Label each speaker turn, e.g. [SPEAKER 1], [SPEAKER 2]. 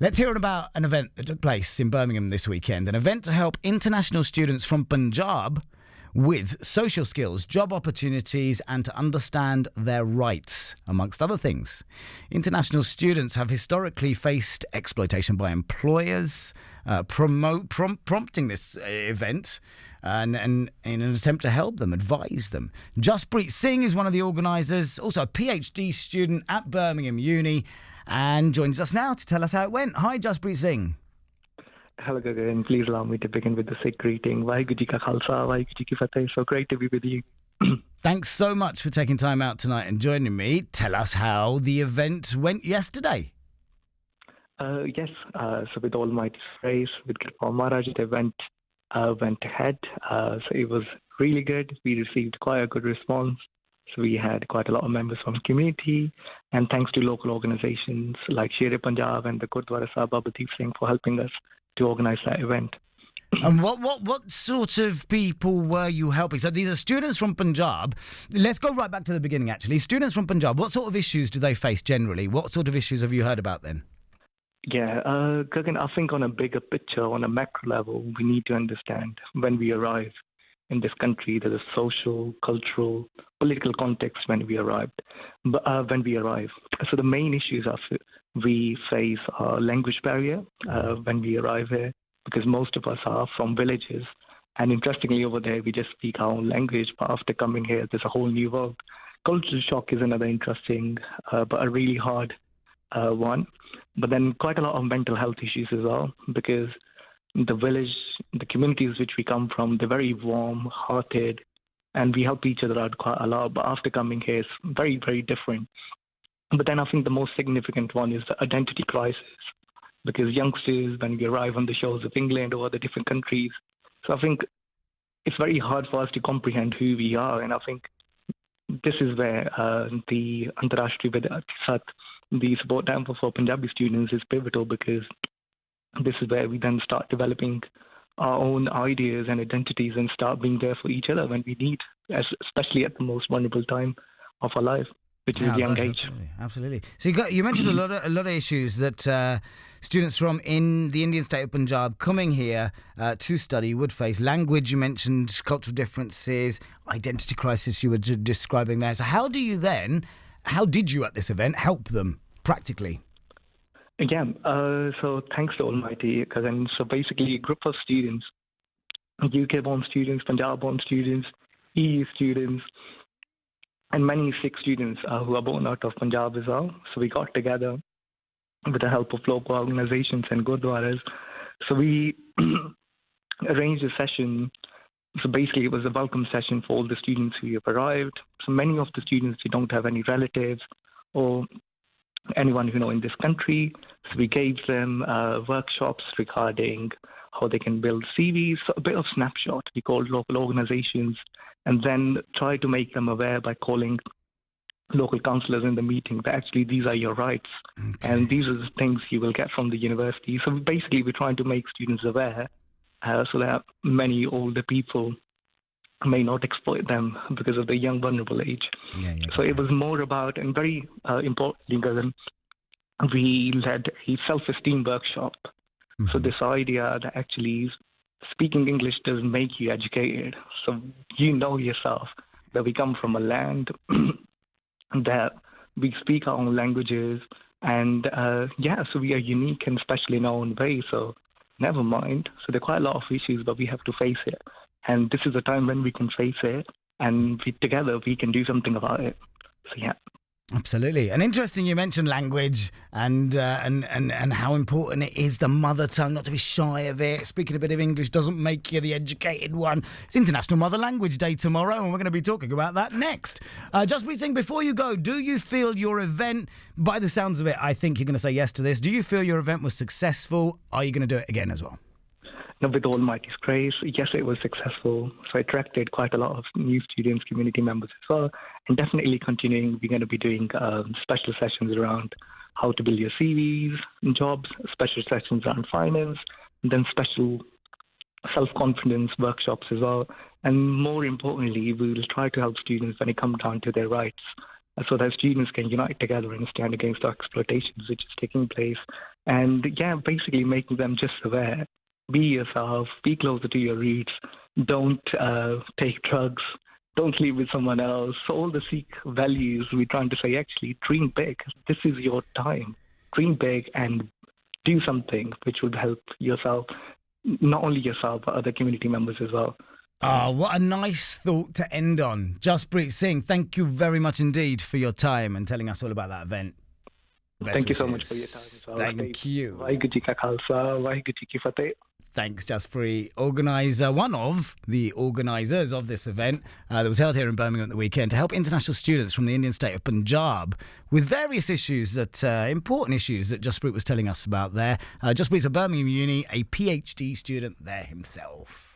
[SPEAKER 1] Let's hear about an event that took place in Birmingham this weekend, an event to help international students from Punjab with social skills, job opportunities, and to understand their rights, amongst other things. International students have historically faced exploitation by employers, prompting this event and in an attempt to help them, advise them. Jaspreet Singh is one of the organisers, also a PhD student at Birmingham Uni, and joins us now to tell us how it went. Hi, Jaspreet Singh.
[SPEAKER 2] Hello, Gagan. Please allow me to begin with the Sikh greeting. Vaheguru Ji Ka Khalsa, Vaheguru Ji Ki Fateh. So great to be with you.
[SPEAKER 1] Thanks so much for taking time out tonight and joining me. Tell us how the event went yesterday.
[SPEAKER 2] Yes, so with Almighty's grace, with Kripa Maharaj, the event went ahead. So it was really good. We received quite a good response. So we had quite a lot of members from the community, and thanks to local organisations like Shere Panjab and the Gurdwara Sikh Singh for helping us to organise that event.
[SPEAKER 1] And what sort of people were you helping? So these are students from Punjab. Let's go right back to the beginning, actually. Students from Punjab, what sort of issues do they face generally? What sort of issues have you heard about then?
[SPEAKER 2] Yeah, Gagan, I think on a bigger picture, on a macro level, we need to understand when we arrive in this country, there's a social, cultural, political context when we arrive. So the main issues we face are language barrier when we arrive here, because most of us are from villages. And interestingly, over there, we just speak our own language. But after coming here, there's a whole new world. Cultural shock is another interesting, but a really hard one. But then quite a lot of mental health issues as well, because the village, the communities which we come from, they're very warm-hearted, and we help each other out quite a lot. But after coming here, it's very, very different. But then I think the most significant one is the identity crisis, because youngsters, when we arrive on the shores of England or other different countries, so I think it's very hard for us to comprehend who we are. And I think this is where the Antarashtriya Vidyarthi Sath, the support camp for Punjabi students, is pivotal, because this is where we then start developing our own ideas and identities and start being there for each other when we need, especially at the most vulnerable time of our life, which is young age.
[SPEAKER 1] Absolutely. So you mentioned a lot of issues that students from in the Indian state of Punjab coming here to study would face. Language, you mentioned, cultural differences, identity crisis you were describing there. So how did you at this event help them practically?
[SPEAKER 2] Again, so thanks to Almighty, so basically a group of students, UK-born students, Punjab-born students, EU students, and many Sikh students who are born out of Punjab as well. So we got together with the help of local organizations and Gurdwaras. So we arranged a session. So basically it was a welcome session for all the students who have arrived. So many of the students, they don't have any relatives or anyone in this country. So we gave them workshops regarding how they can build CVs, so a bit of snapshot. We called local organizations and then try to make them aware by calling local councillors in the meeting that actually these are your rights, and these are the things you will get from the university. So basically we're trying to make students aware so that many older people may not exploit them because of their young, vulnerable age. So it was more about, and very importantly, we led a self-esteem workshop. So this idea that actually speaking English doesn't make you educated. So you know yourself that we come from a land that we speak our own languages, and so we are unique and special in our own way. So never mind. So there are quite a lot of issues, but we have to face it. And this is a time when we can face it, and together we can do something about it. So yeah.
[SPEAKER 1] Absolutely. And interesting you mentioned language and how important it is, the mother tongue, not to be shy of it. Speaking a bit of English doesn't make you the educated one. It's International Mother Language Day tomorrow, and we're going to be talking about that next. Jaspreet Singh, before you go, do you feel your event, by the sounds of it, I think you're going to say yes to this, do you feel your event was successful? Are you going to do it again as well?
[SPEAKER 2] With Almighty's grace, yes, it was successful. So it attracted quite a lot of new students, community members as well. And definitely continuing, we're going to be doing special sessions around how to build your CVs and jobs, special sessions around finance, and then special self-confidence workshops as well. And more importantly, we will try to help students when it comes down to their rights, so that students can unite together and stand against the exploitations which is taking place And yeah, basically making them just aware. Be yourself, be closer to your roots, don't take drugs, don't live with someone else. So all the Sikh values we're trying to say, actually, dream big. This is your time. Dream big and do something which would help yourself, not only yourself, but other community members as well.
[SPEAKER 1] Oh, what a nice thought to end on. Jaspreet Singh, thank you very much indeed for your time and telling us all about that event.
[SPEAKER 2] Thank you so much for your time as well.
[SPEAKER 1] Thank you.
[SPEAKER 2] Vaheguru Ji Ka Khalsa, Vaheguru Ji Ki Fateh.
[SPEAKER 1] Thanks, Jaspreet. One of the organisers of this event that was held here in Birmingham at the weekend to help international students from the Indian state of Punjab with various issues important issues that Jaspreet was telling us about there. Jaspreet's at Birmingham Uni, a PhD student there himself.